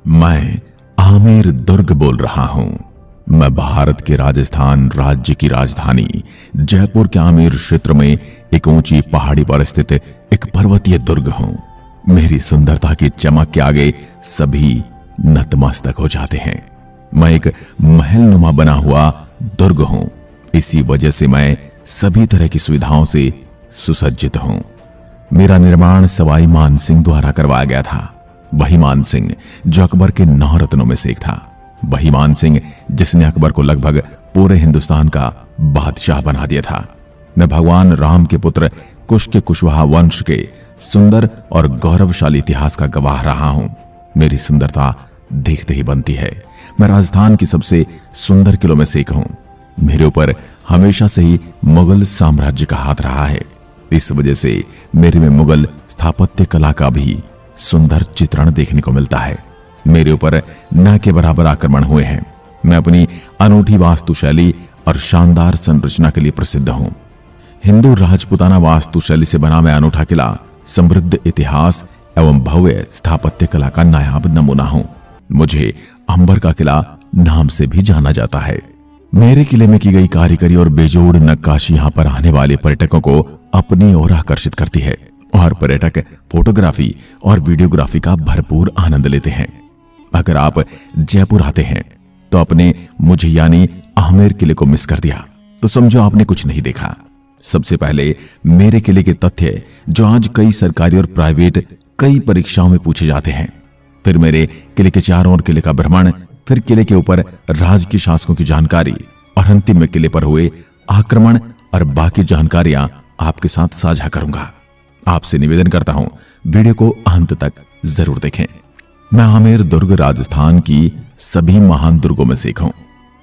मैं आमेर दुर्ग बोल रहा हूं। मैं भारत के राजस्थान राज्य की राजधानी जयपुर के आमेर क्षेत्र में एक ऊंची पहाड़ी पर स्थित एक पर्वतीय दुर्ग हूं। मेरी सुंदरता की चमक के आगे सभी नतमस्तक हो जाते हैं। मैं एक महलनुमा बना हुआ दुर्ग हूं। इसी वजह से मैं सभी तरह की सुविधाओं से सुसज्जित हूं। मेरा निर्माण सवाई मानसिंह द्वारा करवाया गया था। वही मानसिंह जो अकबर के 9 रत्नों में से एक था। वही मानसिंह जिसने अकबर को लगभग पूरे हिंदुस्तान का बादशाह बना दिया था। मैं भगवान राम के पुत्र कुश के कुशवाहा वंश के सुंदर और गौरवशाली इतिहास का गवाह रहा हूं। मेरी सुंदरता देखते ही बनती है। मैं राजस्थान की सबसे सुंदर किलों में से एक हूं। मेरे ऊपर हमेशा से ही मुगल साम्राज्य का हाथ रहा है। इस वजह से मेरे में मुगल स्थापत्य कला का भी सुंदर चित्रण देखने को मिलता है। मेरे ऊपर न के बराबर आक्रमण हुए हैं। मैं अपनी अनूठी वास्तुशैली और शानदार संरचना के लिए प्रसिद्ध हूं। हिंदू राजपुताना वास्तुशैली से बना मैं अनूठा किला समृद्ध इतिहास एवं भव्य स्थापत्य कला का नायाब नमूना हूं। मुझे अंबर का किला नाम से भी जाना जाता है। मेरे किले में की गई कारीगरी और बेजोड़ नक्काशी यहां पर आने वाले पर्यटकों को अपनी ओर आकर्षित करती है और पर्यटक फोटोग्राफी और वीडियोग्राफी का भरपूर आनंद लेते हैं। अगर आप जयपुर आते हैं तो अपने मुझे यानी आमेर किले को मिस कर दिया तो समझो आपने कुछ नहीं देखा। सबसे पहले मेरे किले के तथ्य जो आज कई सरकारी और प्राइवेट कई परीक्षाओं में पूछे जाते हैं, फिर मेरे किले के चारों ओर किले का भ्रमण, फिर किले के ऊपर राज के शासकों की जानकारी और अंतिम में किले पर हुए आक्रमण और बाकी जानकारियां आपके साथ साझा करूंगा। आपसे निवेदन करता हूं वीडियो को अंत तक जरूर देखें। मैं आमेर दुर्ग राजस्थान की सभी महान दुर्गों में से एक हूं।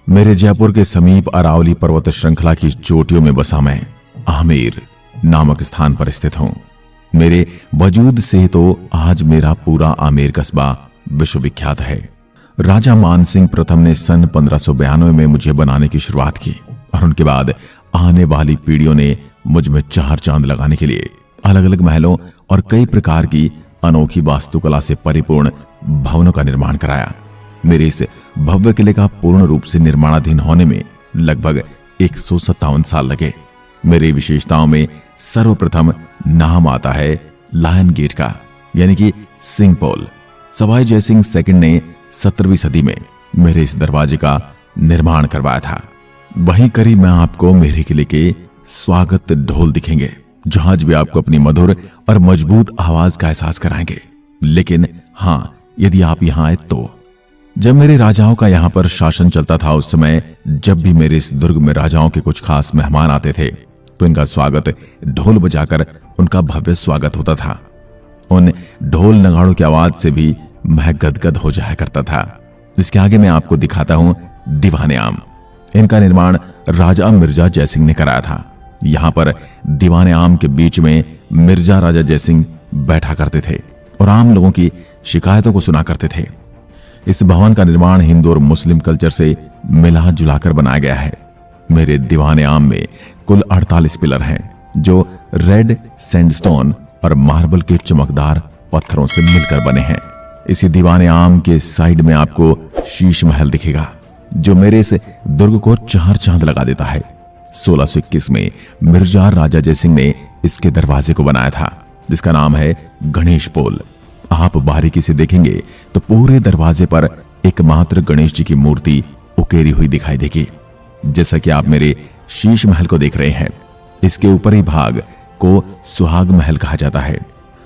मेरे जयपुर के समीप अरावली पर्वत श्रृंखला की चोटियों में बसा मैं आमेर नामक स्थान पर स्थित हूं। मेरे वजूद से तो आज मेरा पूरा आमेर कस्बा विश्वविख्यात है। राजा मानसिंह प्रथम ने सन 1592 में मुझे बनाने की शुरुआत की और उनके बाद आने वाली पीढ़ियों ने मुझ में 4 चांद लगाने के लिए अलग अलग महलों और कई प्रकार की अनोखी वास्तुकला से परिपूर्ण भवनों का निर्माण कराया। मेरे इस भव्य किले का पूर्ण रूप से निर्माणाधीन होने में लगभग 157 साल लगे। मेरी विशेषताओं में सर्वप्रथम नाम आता है लायन गेट का, यानी कि सिंह पोल। सवाई जयसिंह सेकंड ने 17वीं सदी में मेरे इस दरवाजे का निर्माण करवाया था। वहीं करीब में आपको मेरे किले के स्वागत ढोल दिखेंगे जो आज भी आपको अपनी मधुर और मजबूत आवाज का एहसास कराएंगे। लेकिन हां, यदि आप यहां आए तो जब मेरे राजाओं का यहां पर शासन चलता था, उस समय जब भी मेरे इस दुर्ग में राजाओं के कुछ खास मेहमान आते थे तो इनका स्वागत ढोल बजाकर उनका भव्य स्वागत होता था। उन ढोल नगाड़ों की आवाज से भी मैं गदगद हो जाया करता था। इसके आगे मैं आपको दिखाता हूं दीवाने आम। इनका निर्माण राजा मिर्जा जयसिंह ने कराया था। यहां पर दीवाने आम के बीच में मिर्जा राजा जयसिंह बैठा करते थे और आम लोगों की शिकायतों को सुना करते थे। इस भवन का निर्माण हिंदू और मुस्लिम कल्चर से मिला जुलाकर बनाया गया है। मेरे दीवाने आम में कुल 48 पिलर हैं जो रेड सैंडस्टोन और मार्बल के चमकदार पत्थरों से मिलकर बने हैं। इसी दीवाने आम के साइड में आपको शीश महल दिखेगा जो मेरे इस दुर्ग को 4 चांद लगा देता है। 1621 में मिर्जा राजा जयसिंह ने इसके दरवाजे को बनाया था जिसका नाम है गणेश पोल। आप बारीकी से देखेंगे तो पूरे दरवाजे पर एकमात्र गणेश जी की मूर्ति उकेरी हुई दिखाई देगी। जैसा कि आप मेरे शीश महल को देख रहे हैं, इसके ऊपरी भाग को सुहाग महल कहा जाता है।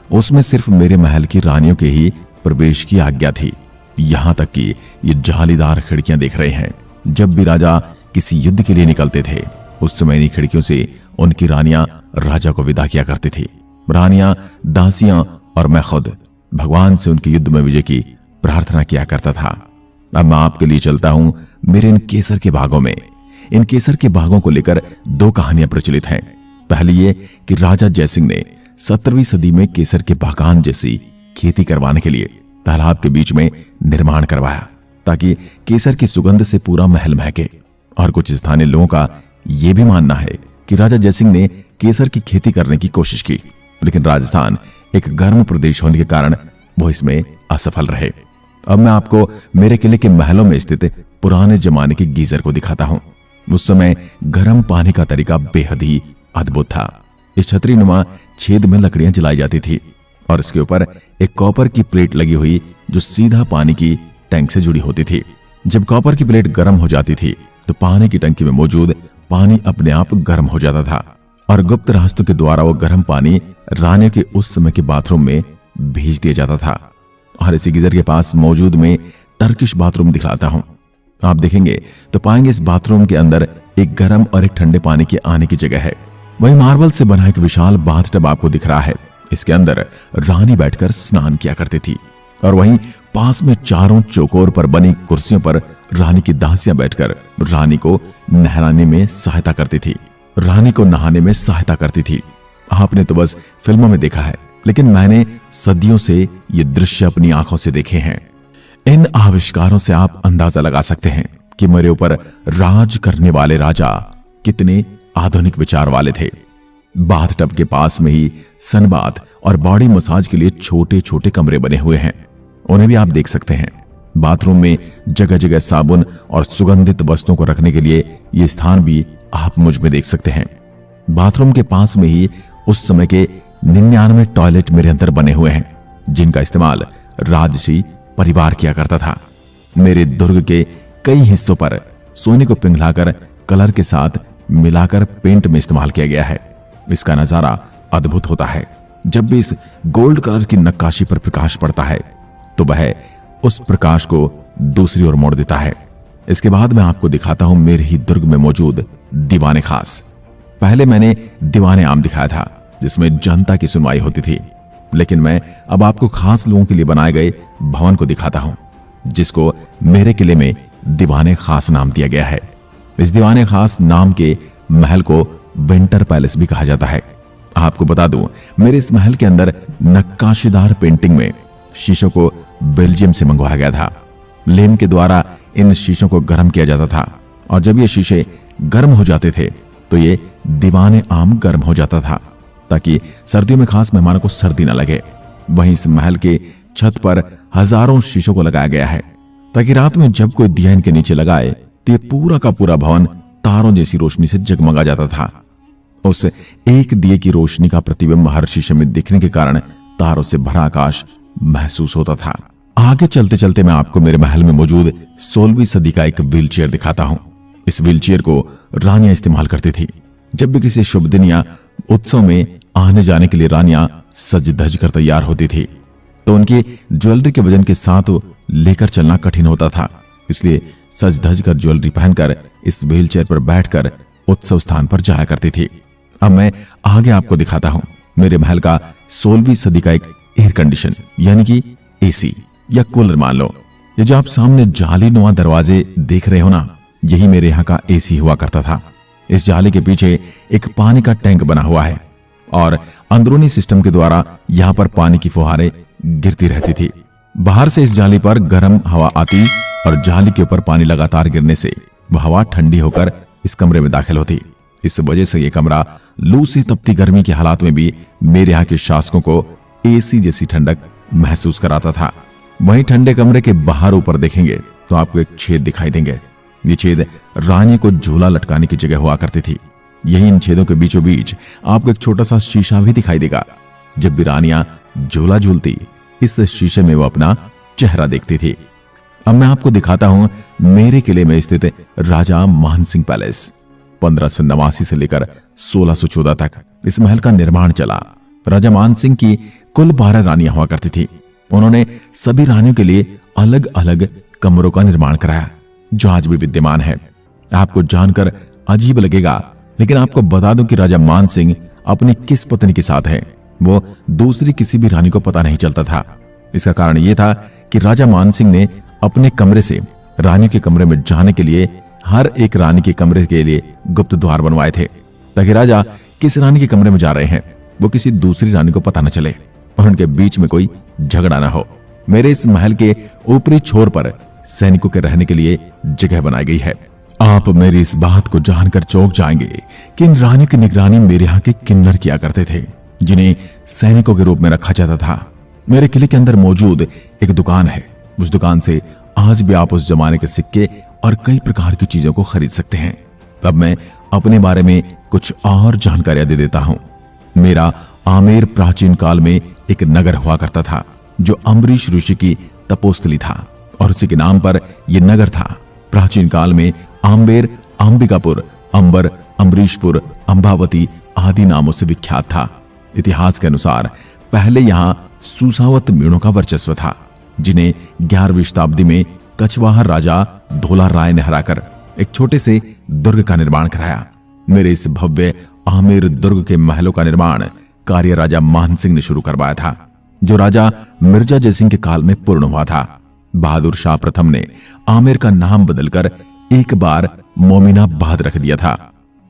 उसमें सिर्फ मेरे महल की रानियों के ही प्रवेश की आज्ञा थी। यहां तक कि ये जालीदार खिड़कियां देख रहे हैं। जब भी राजा किसी युद्ध के लिए निकलते थे उस समय इन्हीं खिड़कियों से उनकी रानियां राजा को विदा किया करती थी। रानियां, दासियां और मैं खुद भगवान से उनके युद्ध में विजय की प्रार्थना किया करता था। अब मैं आपके लिए चलता हूं मेरे इन केसर के बागों में। इन केसर के बागों को लेकर 2 कहानियां प्रचलित हैं। पहली ये कि राजा जयसिंह ने 17वीं सदी में केसर के बागान जैसी खेती करवाने के लिए तालाब के बीच में निर्माण करवाया ताकि केसर की सुगंध से पूरा महल महके। और कुछ स्थानीय लोगों का यह भी मानना है कि राजा जयसिंह ने केसर की खेती करने की कोशिश की, लेकिन राजस्थान एक गर्म प्रदेश होने के कारण वो इसमें असफल रहे। अब मैं आपको मेरे किले के महलों में स्थित पुराने जमाने के गीजर को दिखाता हूं। उस समय गर्म पानी का तरीका बेहद ही अद्भुत था। इस छतरी नुमा छेद में लकड़ियां जलाई जाती थी और इसके ऊपर एक कॉपर की प्लेट लगी हुई जो सीधा पानी की टैंक से जुड़ी होती थी। जब कॉपर की प्लेट गर्म हो जाती थी तो पानी की टंकी में मौजूद पानी अपने आप गर्म हो जाता था और गुप्त रास्तों के द्वारा वो गर्म पानी रानी के उस समय के बाथरूम में भेज दिया जाता था। और इसी गीजर के पास मौजूद में टर्किश बाथरूम दिखाता हूं। आप देखेंगे तो पाएंगे इस बाथरूम के अंदर एक गर्म और एक ठंडे पानी के आने की जगह है। वही मार्बल से बना एक विशाल बाथटब आपको दिख रहा है। इसके अंदर रानी बैठकर स्नान किया करती थी और वहीं पास में चारों चौकोर पर बनी कुर्सियों पर रानी की दासियां बैठकर रानी को नहलाने में सहायता करती थी, रानी को नहाने में सहायता करती थी। आपने तो बस फिल्मों में देखा है, लेकिन मैंने सदियों से ये दृश्य अपनी आंखों से देखे हैं। इन आविष्कारों से आप अंदाजा लगा सकते हैं कि मेरे ऊपर राज करने वाले राजा कितने आधुनिक विचार वाले थे। बाथटब के पास में ही सनबाथ और बॉडी मसाज के लिए छोटे छोटे कमरे बने हुए हैं, उन्हें भी आप देख सकते हैं। बाथरूम में जगह जगह साबुन और सुगंधित वस्तुओं को रखने के लिए ये स्थान भी आप मुझ में देख सकते हैं। बाथरूम के पास में ही उस समय के 99 टॉयलेट मेरे अंदर बने हुए हैं, जिनका इस्तेमाल राजसी परिवार किया करता था। मेरे दुर्ग के कई हिस्सों पर सोने को पिघलाकर कलर के साथ मिलाकर पेंट में इस्तेमाल किया गया है। इसका नजारा अद्भुत होता है। जब भी इस गोल्ड कलर की नक्काशी पर प्रकाश पड़ता है तो वह उस प्रकाश को दूसरी ओर मोड़ देता है। इसके बाद मैं आपको दिखाता हूं मेरे ही दुर्ग में मौजूद दीवाने खास। पहले मैंने दीवाने आम दिखाया था जिसमें जनता की सुनवाई होती थी, लेकिन मैं अब आपको खास लोगों के लिए बनाए गए भवन को दिखाता हूं, जिसको मेरे किले में दीवाने खास नाम दिया गया है। इस दीवाने खास नाम के महल को विंटर पैलेस भी कहा जाता है। आपको बता दूं, मेरे इस महल के अंदर नक्काशीदार पेंटिंग में शीशों को बेल्जियम से मंगवाया गया था। लेम के द्वारा इन शीशों को गर्म किया जाता था और जब ये शीशे गर्म हो जाते थे तो ये दीवाने आम गर्म हो जाता था, ताकि सर्दियों में खास मेहमानों को सर्दी न लगे। वहीं इस महल के छत पर हजारों शीशों को लगाया गया है, ताकि रात में जब कोई दिया इनके नीचे लगाए तो ये पूरा का पूरा भवन तारों जैसी रोशनी से जगमगा जाता था। उस एक दिए की रोशनी का प्रतिबिंब हर शीशे में दिखने के कारण तारों से भरा आकाश महसूस होता था। आगे चलते चलते मैं आपको मेरे महल में मौजूद 16वीं सदी का एक व्हीलचेयर दिखाता हूं। इस व्हीलचेयर को रानियां इस्तेमाल करती थी। जब भी किसी शुभ दिन या उत्सव में आने जाने के लिए रानियां सज धज कर तैयार होती थी तो उनकी ज्वेलरी के वजन के साथ लेकर चलना कठिन होता था, इसलिए सज धज कर ज्वेलरी पहनकर इस व्हीलचेयर पर बैठकर उत्सव स्थान पर जाया करती थी। अब मैं आगे आपको दिखाता हूं मेरे महल का 16वीं सदी का एक एयर कंडीशन यानी कि एसी या कूलर मान लो। ये जो आप सामने जालीनुमा दरवाजे देख रहे हो ना, यही मेरे यहाँ का एसी हुआ करता था। इस जाली के पीछे एक पानी का टैंक बना हुआ है और अंदरूनी सिस्टम के द्वारा यहाँ पर पानी की फुहारें गिरती रहती थी। बाहर से इस जाली पर गर्म हवा आती और जाली के ऊपर पानी लगातार गिरने से वह हवा ठंडी होकर इस कमरे में दाखिल होती। इस वजह से यह कमरा लू से तपती गर्मी के हालात में भी मेरे यहाँ के शासकों को एसी जैसी ठंडक महसूस कराता था। वहीं ठंडे कमरे के बाहर ऊपर देखेंगे तो आपको एक छेद दिखाई देंगे। ये छेद रानी को झूला लटकाने की जगह हुआ करती थी। यही इन छेदों के बीचों बीच आपको एक छोटा सा शीशा भी दिखाई देगा। जब भी रानियां झूला झूलती इस शीशे में वो अपना चेहरा देखती थी। अब मैं आपको दिखाता हूं मेरे किले में स्थित राजा मानसिंह पैलेस। 1589 से लेकर 1614 तक इस महल का निर्माण चला। राजा मानसिंह की कुल 12 रानियां हुआ करती थी। उन्होंने सभी रानियों के लिए अलग अलग कमरों का निर्माण कराया, जो आज भी विद्यमान है। आपको जानकर अजीब लगेगा, लेकिन आपको बता दूं कि राजा मानसिंह अपनी किस पत्नी के साथ है वो दूसरी किसी भी रानी को पता नहीं चलता था। इसका कारण यह था कि राजा मानसिंह ने अपने कमरे से रानी के कमरे में जाने के लिए हर एक रानी के कमरे के लिए गुप्त द्वार बनवाए थे, ताकि राजा किस रानी के कमरे में जा रहे हैं वो किसी दूसरी रानी को पता न चले और उनके बीच में कोई झगड़ा न हो। मेरे इस महल के ऊपरी छोर पर सैनिकों के रहने के लिए जगह बनाई गई है। आप मेरी इस बात को जानकर चौंक जाएंगे कि इन रानी की निगरानी मेरे यहाँ के किन्नर किया करते थे, जिन्हें सैनिकों के रूप में रखा जाता था। मेरे किले के अंदर मौजूद एक दुकान है, उस दुकान से आज भी आप उस जमाने के सिक्के और कई प्रकार की चीजों को खरीद सकते हैं। अब मैं अपने बारे में कुछ और जानकारियां दे देता हूं। मेरा आमेर प्राचीन काल में एक नगर हुआ करता था जो अम्बरीश ऋषि की तपोस्थली था और उसी के नाम पर यह नगर था। प्राचीन काल में आम्बेर अंबिकापुर, अंबर, अम्बरीशपुर, अंबावती आदि नामों से विख्यात था। इतिहास के अनुसार पहले यहां सुसावत मीणों का वर्चस्व था, जिन्हें 11वीं शताब्दी में कछवाहा राजा धोला राय ने हराकर एक छोटे से दुर्ग का निर्माण कराया। मेरे इस भव्य आमेर दुर्ग के महलों का निर्माण कार्य राजा मान सिंह ने शुरू करवाया था, जो राजा मिर्जा जयसिंह के काल में पूर्ण हुआ था। बहादुर शाह प्रथम ने आमेर का नाम बदलकर एक बार मोमिनाबाद रख दिया था।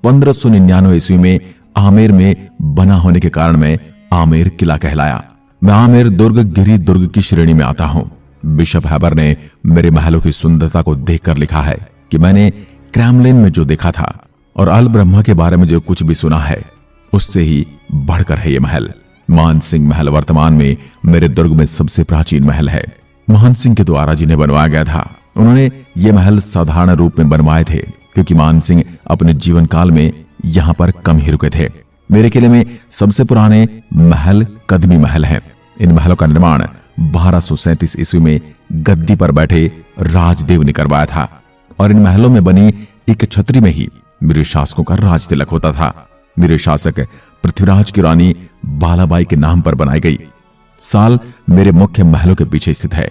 1599 ईस्वी में आमेर में बना होने के कारण मैं आमेर किला कहलाया। मैं आमेर दुर्ग गिरी दुर्ग की श्रेणी में आता हूं। बिशप हैबर ने मेरे महलों की सुंदरता को देखकर लिखा है कि मैंने क्रेमलिन में जो देखा था और अल ब्रह्मा के बारे में जो कुछ भी सुना है, उससे ही बढ़कर है ये महल। मान सिंह महल वर्तमान में मेरे दुर्ग में सबसे प्राचीन महल है। मान सिंह के द्वारा जिन्हें बनवाया गया था, उन्होंने ये महल साधारण रूप में बनवाए थे, क्योंकि मान सिंह अपने जीवन काल में यहां पर कम ही रुके थे। मेरे किले में सबसे पुराने महल कदमी महल है। इन महलों का निर्माण 1237 ईस्वी में गद्दी पर बैठे राजदेव ने करवाया था और इन महलों में बनी एक छतरी में ही मेरे शासकों का राज तिलक होता था। मेरे शासक पृथ्वीराज की रानी बालाबाई के नाम पर बनाई गई साल मेरे मुख्य महलों के पीछे स्थित है,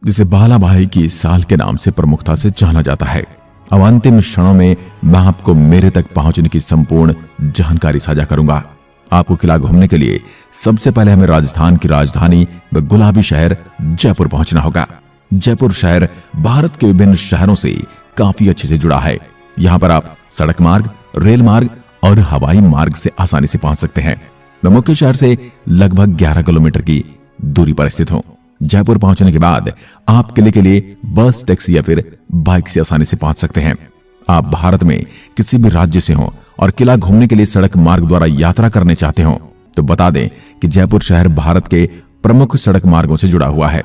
जिसे बालाबाई की साल के नाम से प्रमुखता से जाना जाता है। अब अंतिम क्षणों में मैं आपको मेरे तक पहुंचने की संपूर्ण जानकारी साझा करूंगा। आपको किला घूमने के लिए सबसे पहले हमें राजस्थान की राजधानी व गुलाबी शहर जयपुर पहुंचना होगा। जयपुर शहर भारत के विभिन्न शहरों से काफी अच्छे से जुड़ा है। यहाँ पर आप सड़क मार्ग, रेल मार्ग और हवाई मार्ग से आसानी से पहुंच सकते हैं। मैं मुख्य शहर से लगभग 11 किलोमीटर की दूरी पर स्थित हूँ। जयपुर पहुंचने के बाद आप किले के लिए बस, टैक्सी या फिर बाइक से आसानी से पहुंच सकते हैं। आप भारत में किसी भी राज्य से हो और किला घूमने के लिए सड़क मार्ग द्वारा यात्रा करने चाहते हो तो बता दें कि जयपुर शहर भारत के प्रमुख सड़क मार्गों से जुड़ा हुआ है।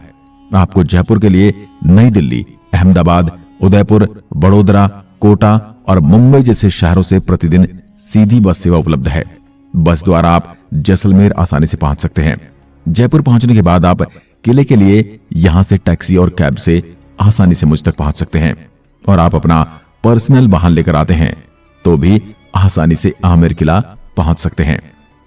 आपको जयपुर के लिए नई दिल्ली, अहमदाबाद, उदयपुर, बड़ोदरा, कोटा और मुंबई जैसे शहरों से प्रतिदिन सीधी बस सेवा उपलब्ध है। बस द्वारा आप जैसलमेर आसानी से पहुंच सकते हैं। जयपुर पहुंचने के बाद आप किले के लिए यहां से टैक्सी और कैब से आसानी से मुझ तक पहुंच सकते हैं और आप अपना पर्सनल वाहन लेकर आते हैं तो भी आसानी से आमेर किला पहुंच सकते हैं।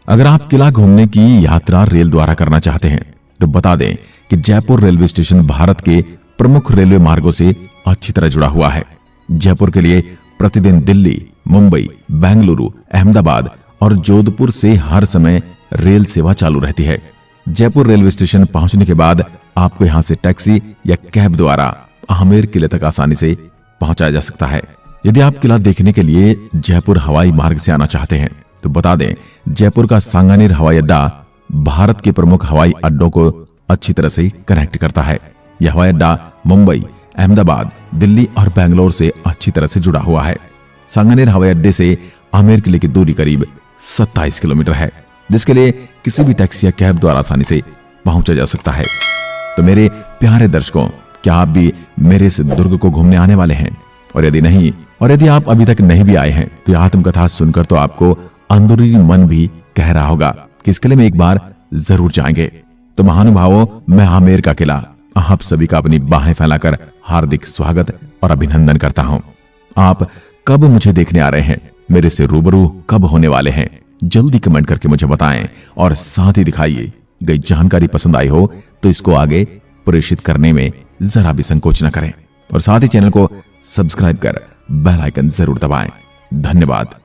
अगर आप किला घूमने की यात्रा रेल द्वारा करना चाहते हैं तो बता दें कि जयपुर रेलवे स्टेशन भारत के प्रमुख रेलवे मार्गों से अच्छी तरह जुड़ा हुआ है। जयपुर के लिए प्रतिदिन दिल्ली, मुंबई, बेंगलुरु, अहमदाबाद और जोधपुर से हर समय रेल सेवा चालू रहती है। जयपुर रेलवे स्टेशन पहुंचने के बाद आपको यहां से टैक्सी या कैब द्वारा आमेर किले तक आसानी से पहुंचाया जा सकता है। यदि आप किला देखने के लिए जयपुर हवाई मार्ग से आना चाहते हैं तो बता दें, जयपुर का सांगानेर हवाई अड्डा भारत के प्रमुख हवाई अड्डों को अच्छी तरह से कनेक्ट करता है। यह हवाई अड्डा मुंबई, अहमदाबाद, दिल्ली और बेंगलोर से अच्छी तरह से जुड़ा हुआ है। सांगानेर हवाई अड्डे से आमेर किले की दूरी करीब 27 किलोमीटर है, जिसके लिए किसी भी टैक्सी या कैब द्वारा आसानी से पहुंचा जा सकता है। तो मेरे प्यारे दर्शकों, क्या आप भी मेरे इस दुर्ग को घूमने आने वाले हैं? और यदि आप अभी तक नहीं भी आए हैं तो यह आत्मकथा सुनकर तो आपको अंदरूनी मन भी कह रहा होगा कि इस किले में एक बार जरूर जाएंगे। तो महानुभावों, मैं आमेर का किला आप सभी का अपनी बाहें फैलाकर हार्दिक स्वागत और अभिनंदन करता हूं। आप कब मुझे देखने आ रहे हैं, मेरे से रूबरू कब होने वाले हैं, जल्दी कमेंट करके मुझे बताएं और साथ ही दिखाइए गई जानकारी पसंद आई हो तो इसको आगे प्रेषित करने में जरा भी संकोच न करें और साथ ही चैनल को सब्सक्राइब कर बेल आइकन जरूर दबाएं। धन्यवाद।